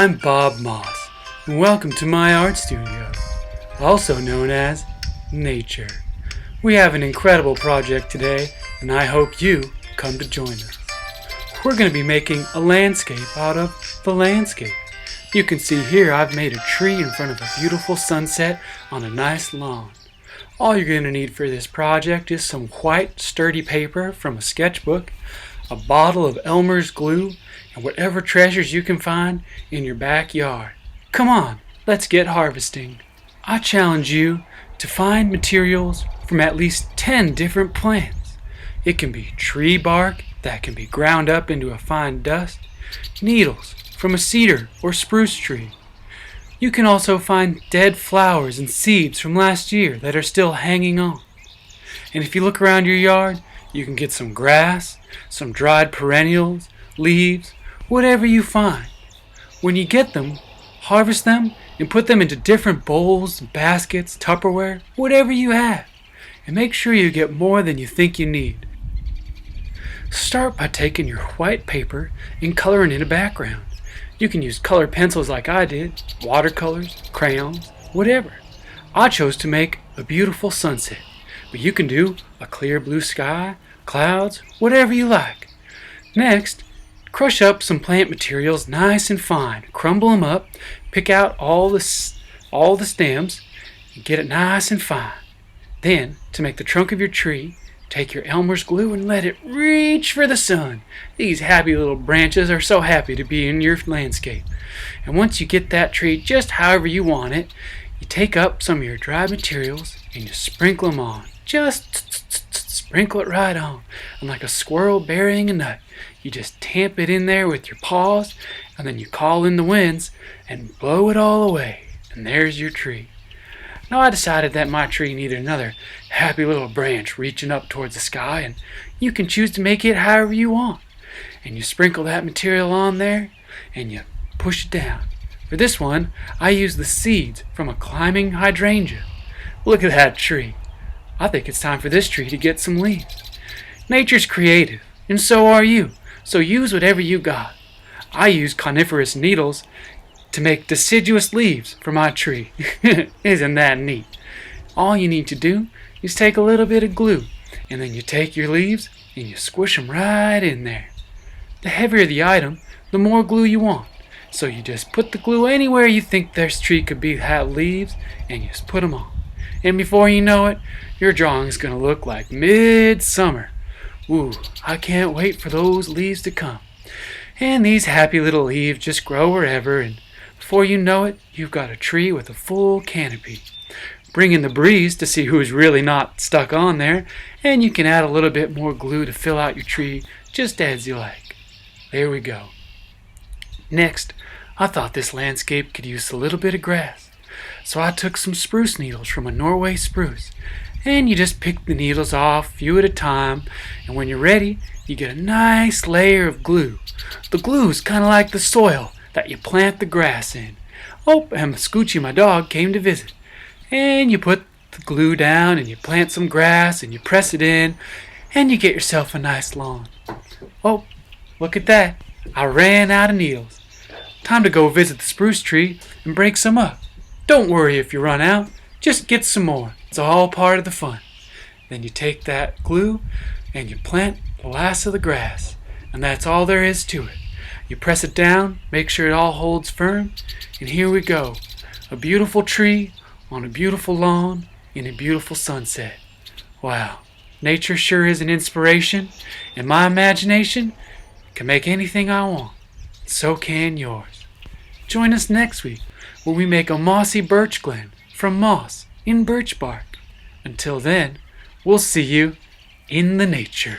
I'm Bob Moss, and welcome to my art studio, also known as Nature. We have an incredible project today, and I hope you come to join us. We're going to be making a landscape out of the landscape. You can see here I've made a tree in front of a beautiful sunset on a nice lawn. All you're going to need for this project is some white sturdy paper from a sketchbook, a bottle of Elmer's glue, and whatever treasures you can find in your backyard. Come on, let's get harvesting. I challenge you to find materials from at least 10 different plants. It can be tree bark that can be ground up into a fine dust, needles from a cedar or spruce tree. You can also find dead flowers and seeds from last year that are still hanging on. And if you look around your yard, you can get some grass, some dried perennials, leaves, whatever you find. When you get them, harvest them and put them into different bowls, baskets, Tupperware, whatever you have. And make sure you get more than you think you need. Start by taking your white paper and coloring in a background. You can use colored pencils like I did, watercolors, crayons, whatever. I chose to make a beautiful sunset, but you can do a clear blue sky, clouds, whatever you like. Next, crush up some plant materials nice and fine. Crumble them up, pick out all the stems, and get it nice and fine. Then, to make the trunk of your tree, take your Elmer's glue and let it reach for the sun. These happy little branches are so happy to be in your landscape. And once you get that tree just however you want it, you take up some of your dry materials and you sprinkle them on. Just sprinkle it right on. And like a squirrel burying a nut, you just tamp it in there with your paws, and then you call in the winds and blow it all away. And there's your tree. Now I decided that my tree needed another happy little branch reaching up towards the sky, and you can choose to make it however you want. And you sprinkle that material on there, and you push it down. For this one, I used the seeds from a climbing hydrangea. Look at that tree. I think it's time for this tree to get some leaves. Nature's creative, and so are you, so use whatever you got. I use coniferous needles to make deciduous leaves for my tree. Isn't that neat? All you need to do is take a little bit of glue, and then you take your leaves and you squish them right in there. The heavier the item, the more glue you want. So you just put the glue anywhere you think this tree could have leaves, and you just put them on. And before you know it, your drawing is going to look like midsummer. Ooh, I can't wait for those leaves to come. And these happy little leaves just grow wherever, and before you know it, you've got a tree with a full canopy. Bring in the breeze to see who's really not stuck on there, and you can add a little bit more glue to fill out your tree just as you like. There we go. Next, I thought this landscape could use a little bit of grass. So I took some spruce needles from a Norway spruce, and you just pick the needles off a few at a time, and when you're ready, you get a nice layer of glue. The glue is kind of like the soil that you plant the grass in. Oh, and Scoochie, my dog, came to visit. And you put the glue down and you plant some grass and you press it in and you get yourself a nice lawn. Oh, look at that. I ran out of needles. Time to go visit the spruce tree and break some up. Don't worry if you run out. Just get some more. It's all part of the fun. Then you take that glue and you plant the last of the grass. And that's all there is to it. You press it down, make sure it all holds firm, and here we go. A beautiful tree on a beautiful lawn in a beautiful sunset. Wow, nature sure is an inspiration, and my imagination can make anything I want. So can yours. Join us next week when we make a mossy birch glen from moss in birch bark. Until then, we'll see you in the nature.